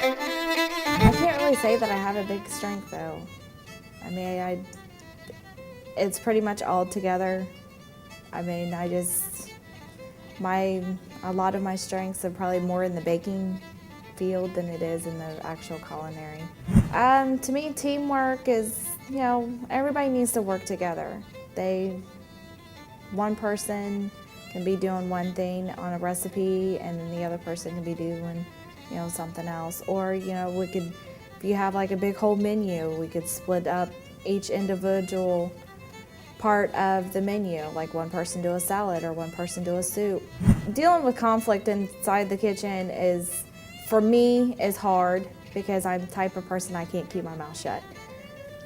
I can't really say that I have a big strength though. I mean, it's pretty much all together. I mean, a lot of my strengths are probably more in the baking field than it is in the actual culinary. To me, teamwork is, everybody needs to work together. One person can be doing one thing on a recipe and then the other person can be doing, something else. Or, if you have like a big whole menu, we could split up each individual part of the menu, like one person do a salad or one person do a soup. Dealing with conflict inside the kitchen for me, is hard because I'm the type of person I can't keep my mouth shut.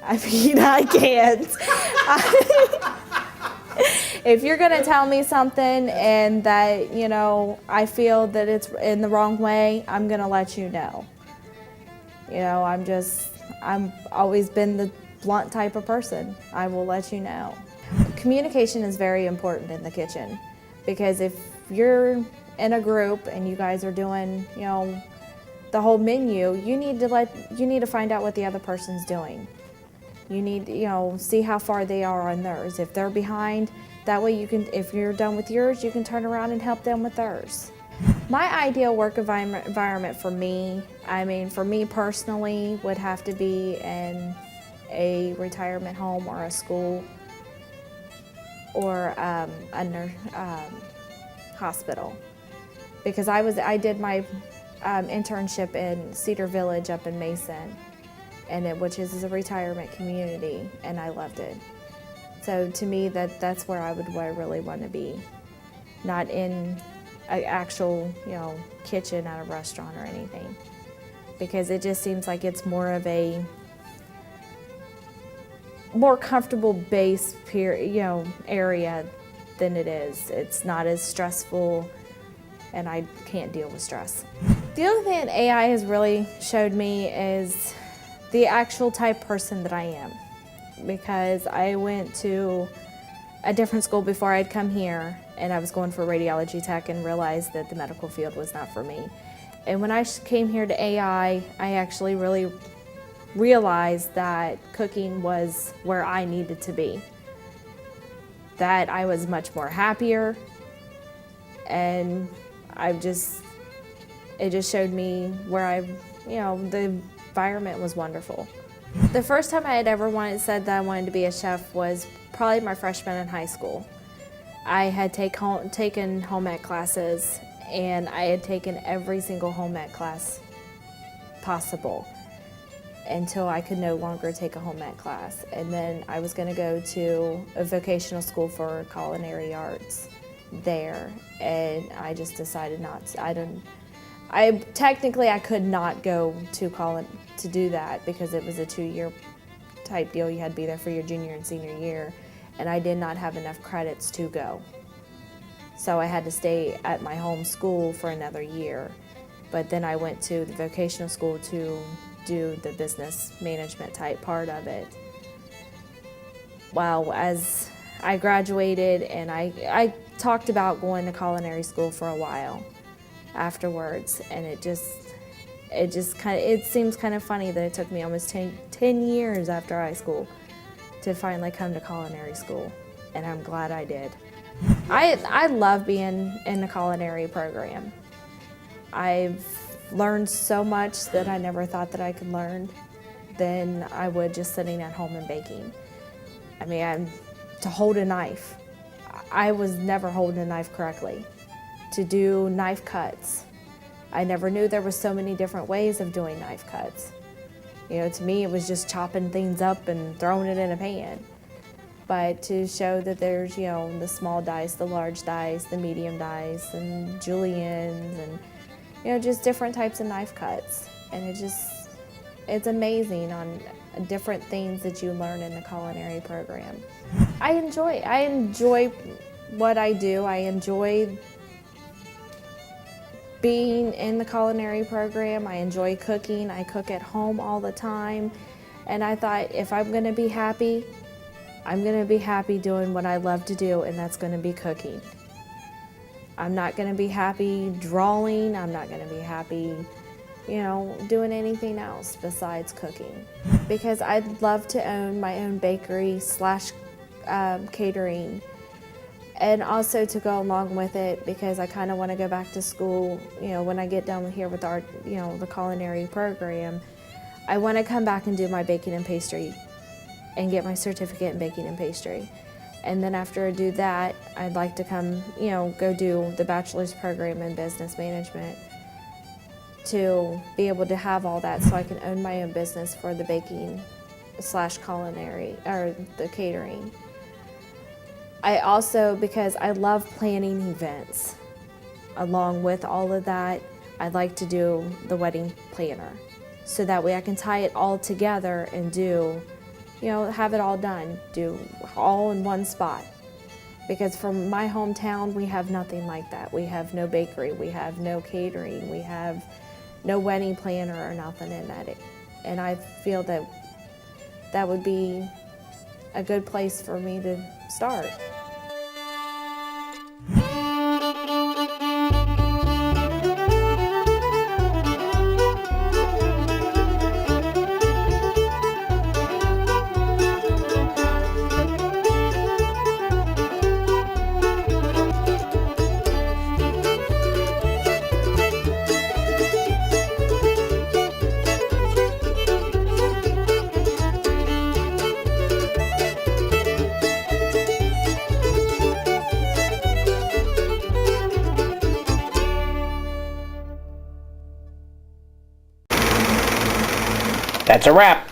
I mean, I can't. If you're gonna tell me something and that, I feel that it's in the wrong way, I'm gonna let you know. I'm always been the blunt type of person. I will let you know. Communication is very important in the kitchen because if you're in a group and you guys are doing, the whole menu, you need to find out what the other person's doing. You need, see how far they are on theirs. If they're behind, that way if you're done with yours, you can turn around and help them with theirs. My ideal work environment for me personally, would have to be in a retirement home or a school or a hospital. Because I did my internship in Cedar Village up in Mason, which is a retirement community, and I loved it. So to me, that's where I really want to be, not in an actual kitchen at a restaurant or anything, because it just seems like it's more of a more comfortable base area than it is. It's not as stressful, and I can't deal with stress. The other thing that AI has really showed me is the actual type person that I am, because I went to a different school before I'd come here, and I was going for radiology tech and realized that the medical field was not for me. And when I came here to AI, I actually really realized that cooking was where I needed to be, that I was much more happier, and it just showed me where the environment was wonderful. The first time I had ever said that I wanted to be a chef was probably my freshman in high school. I had taken home ec classes, and I had taken every single home ec class possible until I could no longer take a home ec class. And then I was going to go to a vocational school for culinary arts there, and I just decided not to. I could not go to do that because it was a 2-year type deal. You had to be there for your junior and senior year, and I did not have enough credits to go. So I had to stay at my home school for another year. But then I went to the vocational school to do the business management type part of it. Well, as I graduated, and I talked about going to culinary school for a while afterwards, and it seems kind of funny that it took me almost 10 years after high school to finally come to culinary school, and I'm glad I did. I love being in the culinary program. I've learned so much that I never thought that I could learn than I would just sitting at home and baking. I mean, to hold a knife. I was never holding a knife correctly. To do knife cuts. I never knew there were so many different ways of doing knife cuts. To me it was just chopping things up and throwing it in a pan. But to show that there's, the small dice, the large dice, the medium dice, and juliennes, and, just different types of knife cuts. And it's amazing on different things that you learn in the culinary program. I enjoy what I do. I enjoy being in the culinary program. I enjoy cooking. I cook at home all the time. And I thought, if I'm gonna be happy, I'm gonna be happy doing what I love to do, and that's gonna be cooking. I'm not gonna be happy drawing. I'm not gonna be happy doing anything else besides cooking. Because I'd love to own my own bakery slash catering, and also to go along with it, because I kind of want to go back to school, when I get done here with our, the culinary program. I want to come back and do my baking and pastry and get my certificate in baking and pastry. And then after I do that, I'd like to come, go do the bachelor's program in business management to be able to have all that so I can own my own business for the baking slash culinary, or the catering. I also, because I love planning events, along with all of that, I'd like to do the wedding planner. So that way I can tie it all together and do, have it all done, do all in one spot. Because from my hometown, we have nothing like that. We have no bakery, we have no catering, we have no wedding planner or nothing in that. And I feel that that would be a good place for me to start. That's a wrap.